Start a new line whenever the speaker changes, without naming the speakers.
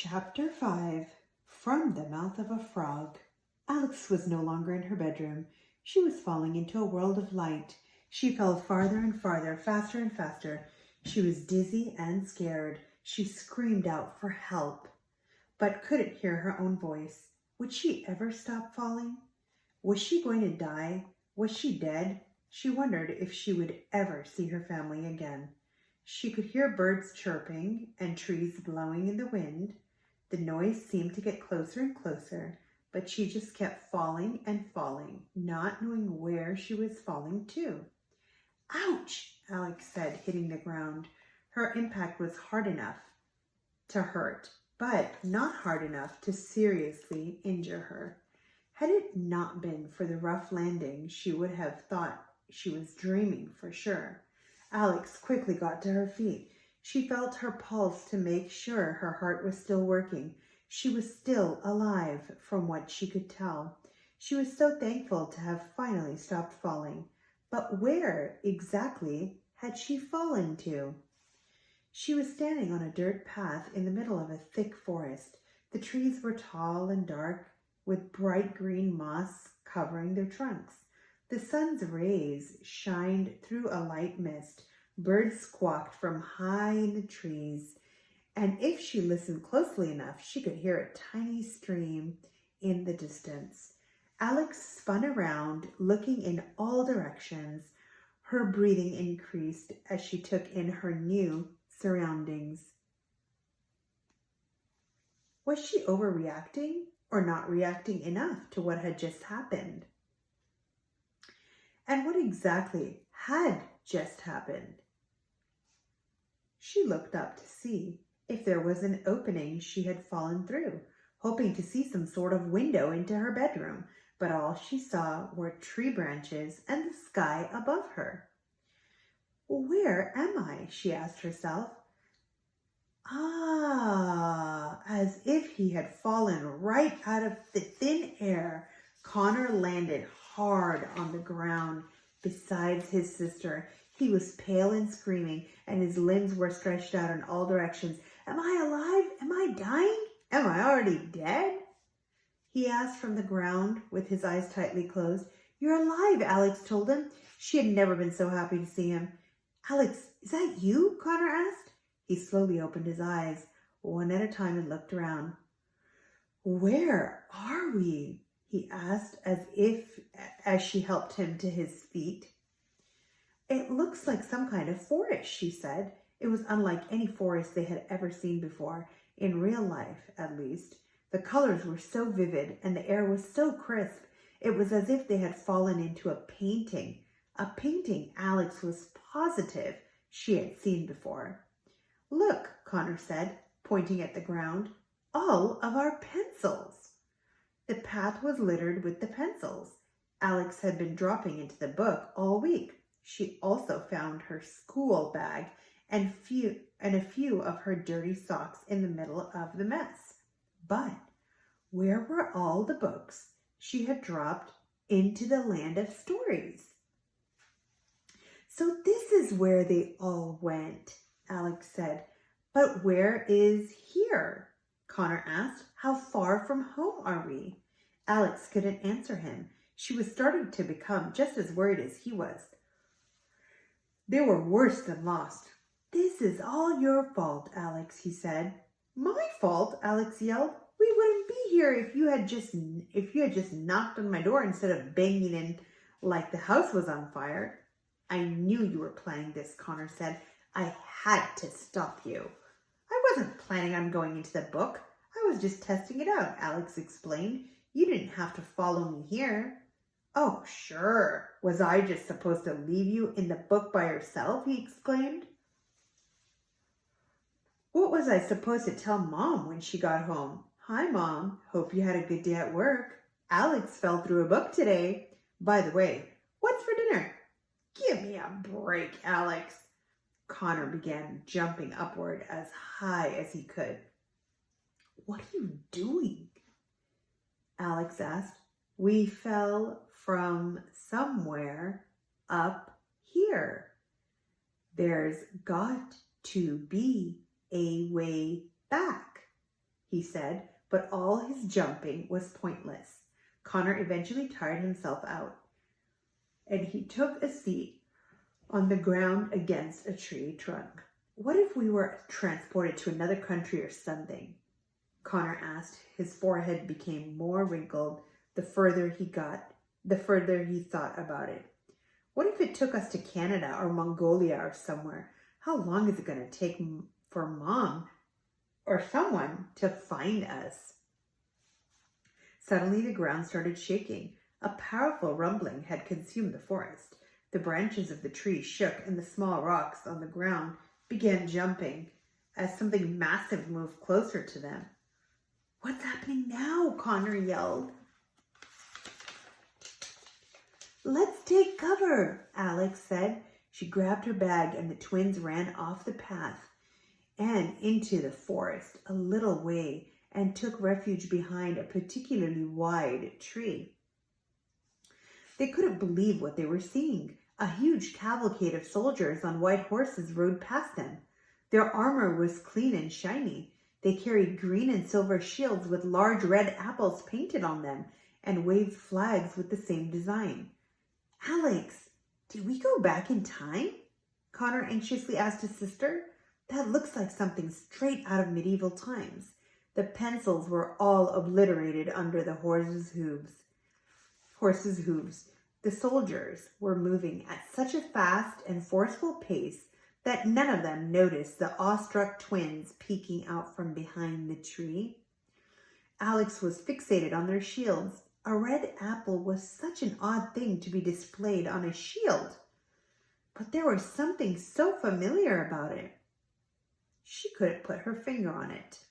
Chapter 5. From the Mouth of a Frog. Alex was no longer in her bedroom. She was falling into a world of light. She fell farther and farther, faster and faster. She was dizzy and scared. She screamed out for help, but couldn't hear her own voice. Would she ever stop falling? Was she going to die? Was she dead? She wondered if she would ever see her family again. She could hear birds chirping and trees blowing in the wind. The noise seemed to get closer and closer, but she just kept falling and falling, not knowing where she was falling to. Ouch, Alex said, hitting the ground. Her impact was hard enough to hurt, but not hard enough to seriously injure her. Had it not been for the rough landing, she would have thought she was dreaming for sure. Alex quickly got to her feet. She felt her pulse to make sure her heart was still working. She was still alive, from what she could tell. She was so thankful to have finally stopped falling. But where exactly had she fallen to? She was standing on a dirt path in the middle of a thick forest. The trees were tall and dark, with bright green moss covering their trunks. The sun's rays shined through a light mist. Birds squawked from high in the trees, and if she listened closely enough, she could hear a tiny stream in the distance. Alex spun around, looking in all directions. Her breathing increased as she took in her new surroundings. Was she overreacting or not reacting enough to what had just happened? And what exactly had just happened? She looked up to see if there was an opening she had fallen through, hoping to see some sort of window into her bedroom, but all she saw were tree branches and the sky above her. Where am I? She asked herself. As if he had fallen right out of the thin air, Connor landed hard on the ground beside his sister. He was pale and screaming, and his limbs were stretched out in all directions. Am I alive? Am I dying? Am I already dead? He asked from the ground with his eyes tightly closed. You're alive, Alex told him. She had never been so happy to see him. Alex, is that you? Connor asked. He slowly opened his eyes, one at a time, and looked around. Where are we? He asked as she helped him to his feet. It looks like some kind of forest, she said. It was unlike any forest they had ever seen before, in real life at least. The colors were so vivid and the air was so crisp. It was as if they had fallen into a painting Alex was positive she had seen before. Look, Connor said, pointing at the ground, all of our pencils. The path was littered with the pencils Alex had been dropping into the book all week. She also found her school bag and a few of her dirty socks in the middle of the mess. But where were all the books she had dropped into the land of stories? So this is where they all went, Alex said. But where is here? Connor asked. How far from home are we? Alex couldn't answer him. She was starting to become just as worried as he was. They were worse than lost. This is all your fault, Alex, he said. My fault? Alex yelled. We wouldn't be here if you had just knocked on my door instead of banging in like the house was on fire. I knew you were planning this, Connor said. I had to stop you. I wasn't planning on going into the book. I was just testing it out, Alex explained. You didn't have to follow me here. Oh, sure. Was I just supposed to leave you in the book by yourself? He exclaimed. What was I supposed to tell Mom when she got home? Hi, Mom. Hope you had a good day at work. Alex fell through a book today. By the way, what's for dinner? Give me a break, Alex. Connor began jumping upward as high as he could. What are you doing? Alex asked. We fell from somewhere up here. There's got to be a way back. he said, but all his jumping was pointless. Connor eventually tired himself out, and he took a seat on the ground against a tree trunk. What if we were transported to another country or something? Connor asked. His forehead became more wrinkled the further he thought about it. What if it took us to Canada or Mongolia or somewhere? How long is it going to take for Mom or someone to find us? Suddenly the ground started shaking. A powerful rumbling had consumed the forest. The branches of the tree shook and the small rocks on the ground began jumping as something massive moved closer to them. "What's happening now?" Connor yelled. "Let's take cover," Alex said. She grabbed her bag and the twins ran off the path and into the forest a little way and took refuge behind a particularly wide tree. They couldn't believe what they were seeing. A huge cavalcade of soldiers on white horses rode past them. Their armor was clean and shiny. They carried green and silver shields with large red apples painted on them and waved flags with the same design. "Alex, did we go back in time?" Connor anxiously asked his sister. "That looks like something straight out of medieval times." The pencils were all obliterated under the horses' hooves. The soldiers were moving at such a fast and forceful pace that none of them noticed the awestruck twins peeking out from behind the tree. Alex was fixated on their shields. A red apple was such an odd thing to be displayed on a shield, but there was something so familiar about it. She couldn't put her finger on it.